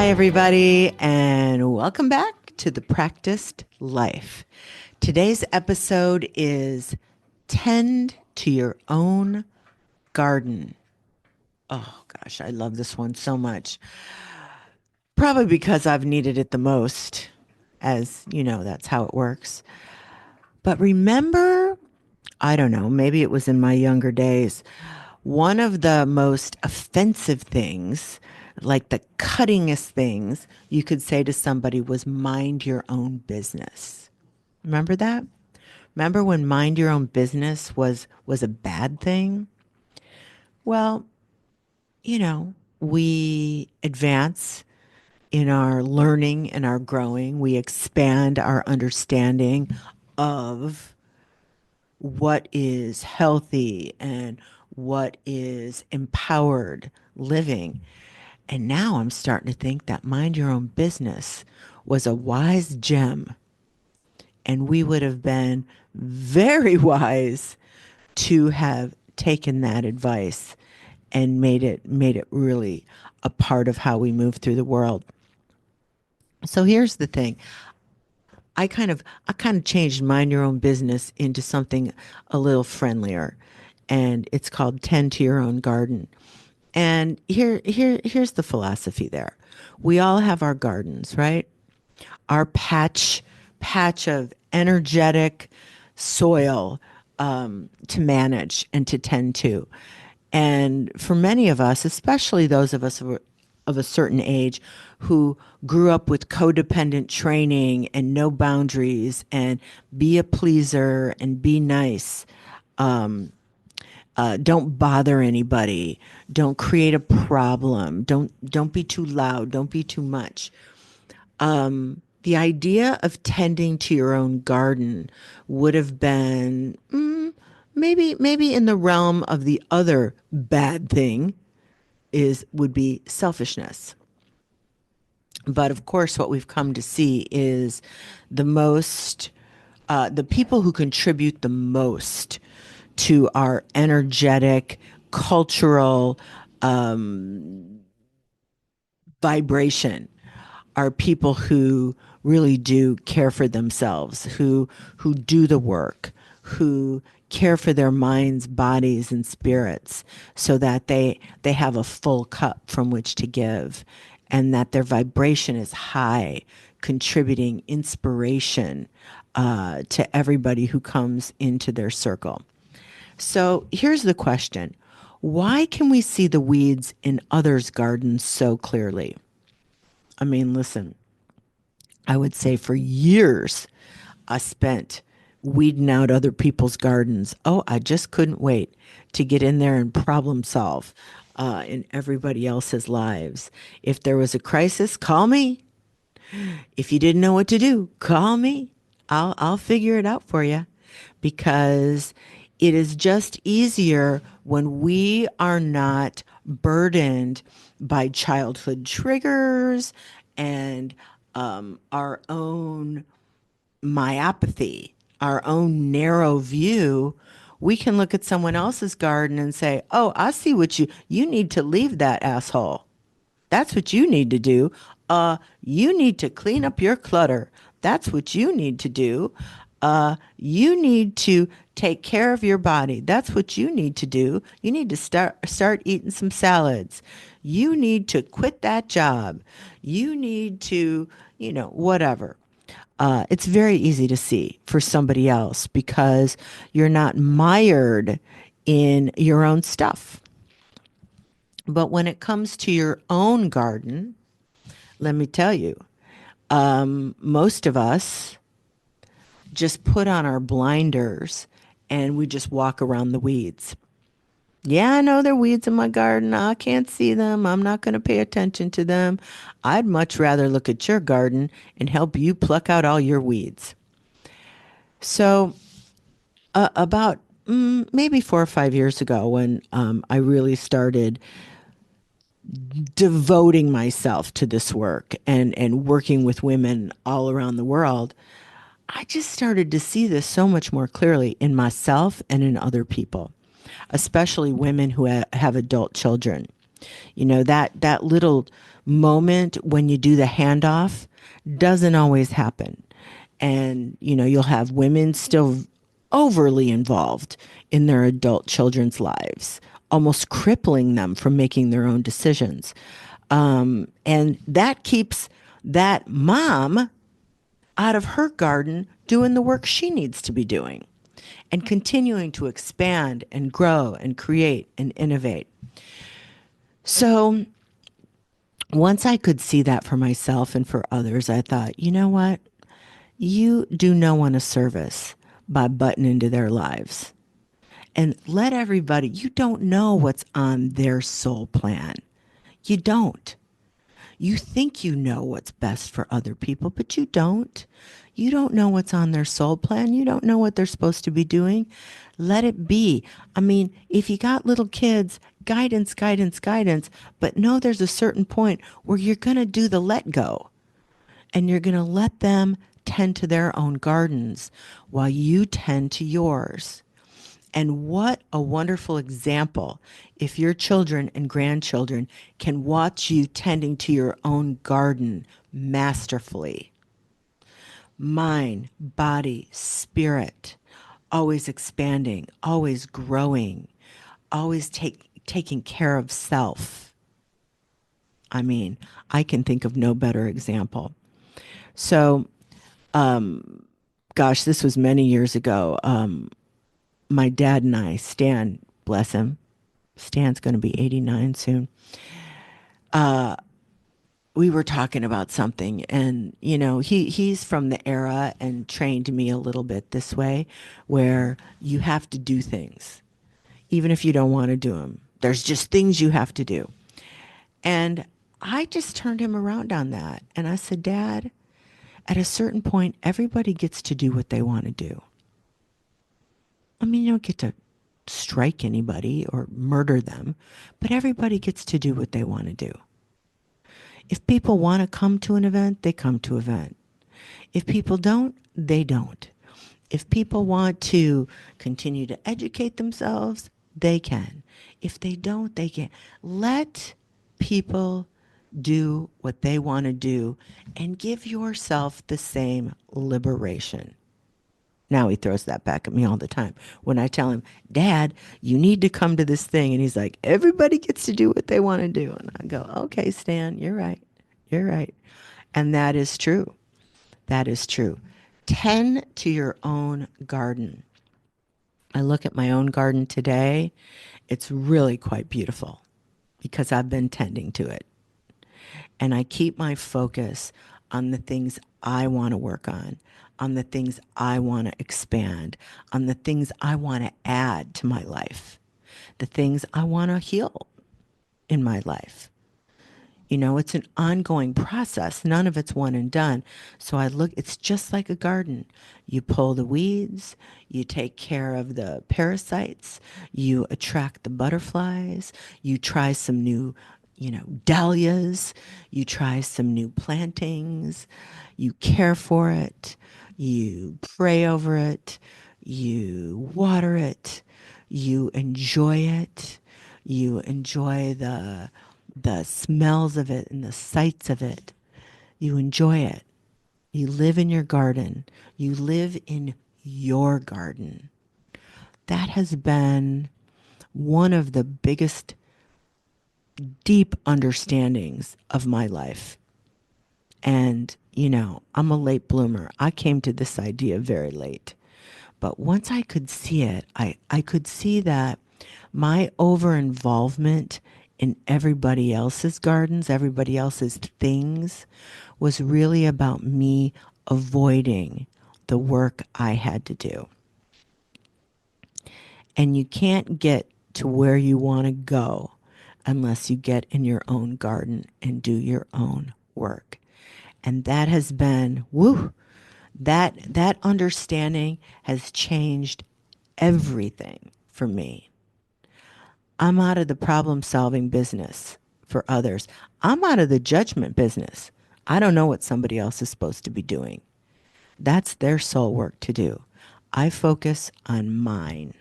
everybody, and welcome back to The Practiced Life. Today's episode is Tend to Your Own Garden. Oh, gosh, I love this one so much. Probably because I've needed it the most, as you know, that's how it works. But remember, I don't know, maybe it was in my younger days, one of the most offensive things, like the cuttingest things you could say to somebody was mind your own business. Remember that? Remember when mind your own business was a bad thing? Well, we advance in our learning and our growing. We expand our understanding of what is healthy and what is empowered living. And now I'm starting to think that mind your own business was a wise gem. And we would have been very wise to have taken that advice and made it really a part of how we move through the world. So here's the thing. I kind of changed mind your own business into something a little friendlier, and it's called tend to your own garden. And here's the philosophy there. We all have our gardens, right? Our patch of energetic soil to manage and to tend to. And for many of us, especially those of us of a certain age who grew up with codependent training and no boundaries and be a pleaser and be nice, don't bother anybody, don't create a problem, don't be too loud, don't be too much. The idea of tending to your own garden would have been maybe in the realm of the other bad thing is would be selfishness. But of course, what we've come to see is the most the people who contribute the most to our energetic cultural vibration are people who really do care for themselves, who do the work, who care for their minds, bodies, and spirits, so that they have a full cup from which to give, and that their vibration is high, contributing inspiration to everybody who comes into their circle. So here's the question. Why can we see the weeds in others' gardens so clearly? I mean, listen, I would say for years I spent weeding out other people's gardens. Oh, I just couldn't wait to get in there and problem solve in everybody else's lives. If there was a crisis, call me. If you didn't know what to do, call me. I'll figure it out for you, because it is just easier when we are not burdened by childhood triggers and our own myopathy, our own narrow view. We can look at someone else's garden and say, "Oh, I see what you need to leave that asshole. That's what you need to do. You need to clean up your clutter. That's what you need to do. You need to take care of your body. That's what you need to do. You need to start eating some salads. You need to quit that job. You need to, whatever." It's very easy to see for somebody else because you're not mired in your own stuff. But when it comes to your own garden, let me tell you, most of us just put on our blinders and we just walk around the weeds. Yeah, I know there are weeds in my garden. I can't see them. I'm not going to pay attention to them. I'd much rather look at your garden and help you pluck out all your weeds. So, about maybe 4 or 5 years ago, when I really started devoting myself to this work and working with women all around the world, I just started to see this so much more clearly in myself and in other people, especially women who have adult children. You know, that little moment when you do the handoff doesn't always happen. And, you know, you'll have women still overly involved in their adult children's lives, almost crippling them from making their own decisions. And that keeps that mom out of her garden doing the work she needs to be doing and continuing to expand and grow and create and innovate. So once I could see that for myself and for others, I thought, you know what? You do no one a service by butting into their lives. And let everybody, you don't know what's on their soul plan. You don't. You think you know what's best for other people, but you don't. You don't know what's on their soul plan. You don't know what they're supposed to be doing. Let it be. I mean, if you got little kids, guidance, guidance, guidance, but no, there's a certain point where you're going to do the let go and you're going to let them tend to their own gardens while you tend to yours. And what a wonderful example if your children and grandchildren can watch you tending to your own garden masterfully. Mind, body, spirit, always expanding, always growing, always taking care of self. I mean, I can think of no better example. So, gosh, this was many years ago. My dad and I, Stan, bless him, Stan's going to be 89 soon. We were talking about something, and you know, he's from the era and trained me a little bit this way, where you have to do things, even if you don't want to do them. There's just things you have to do. And I just turned him around on that, and I said, Dad, at a certain point, everybody gets to do what they want to do. I mean, you don't get to strike anybody or murder them, but everybody gets to do what they want to do. If people want to come to an event, they come to an event. If people don't, they don't. If people want to continue to educate themselves, they can. If they don't, they can't. Let people do what they want to do and give yourself the same liberation. Now he throws that back at me all the time. When I tell him, Dad, you need to come to this thing. And he's like, everybody gets to do what they want to do. And I go, okay, Stan, you're right. You're right. And that is true. That is true. Tend to your own garden. I look at my own garden today. It's really quite beautiful because I've been tending to it. And I keep my focus on the things I want to work on the things I want to expand, on the things I want to add to my life, the things I want to heal in my life. You know, it's an ongoing process. None of it's one and done. So I look, it's just like a garden. You pull the weeds, you take care of the parasites, you attract the butterflies, you try some new, you know, dahlias, you try some new plantings, you care for it, you pray over it, you water it, you enjoy it, you enjoy the smells of it and the sights of it. You enjoy it. You live in your garden. You live in your garden. That has been one of the biggest deep understandings of my life. And, you know, I'm a late bloomer. I came to this idea very late. But once I could see it, I could see that my over involvement in everybody else's gardens, everybody else's things, was really about me avoiding the work I had to do. And you can't get to where you want to go unless you get in your own garden and do your own work. And that has been, woo, that understanding has changed everything for me. I'm out of the problem solving business for others. I'm out of the judgment business. I don't know what somebody else is supposed to be doing. That's their soul work to do. I focus on mine.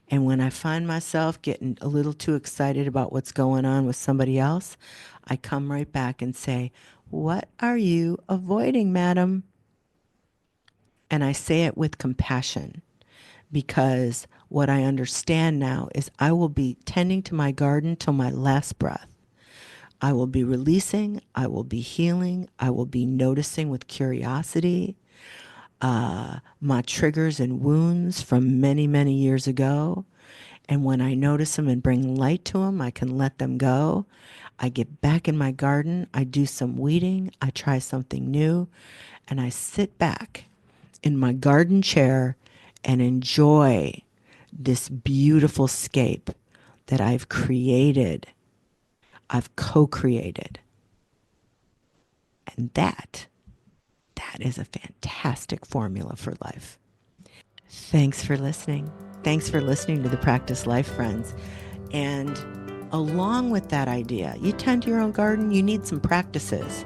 And when I find myself getting a little too excited about what's going on with somebody else, I come right back and say, "What are you avoiding, madam?" And I say it with compassion, because what I understand now is I will be tending to my garden till my last breath. I will be releasing, I will be healing, I will be noticing with curiosity my triggers and wounds from many, many years ago. And when I notice them and bring light to them, I can let them go. I get back in my garden, I do some weeding, I try something new, and I sit back in my garden chair and enjoy this beautiful scape that I've created, I've co-created. And that is a fantastic formula for life. Thanks for listening. Thanks for listening to the Practice Life Friends. And along with that idea, you tend to your own garden, you need some practices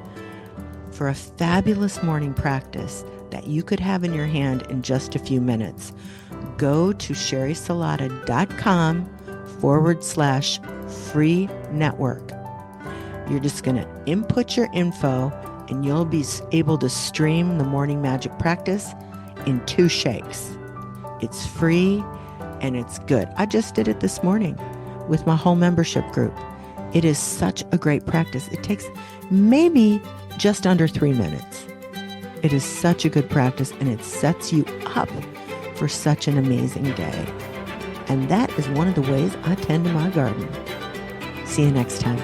for a fabulous morning practice that you could have in your hand in just a few minutes. Go to sherrysalata.com/free network. You're just going to input your info and you'll be able to stream the morning magic practice in 2 shakes. It's free and it's good. I just did it this morning with my whole membership group. It is such a great practice. It takes maybe just under 3 minutes. It is such a good practice and it sets you up for such an amazing day. And that is one of the ways I tend to my garden. See you next time.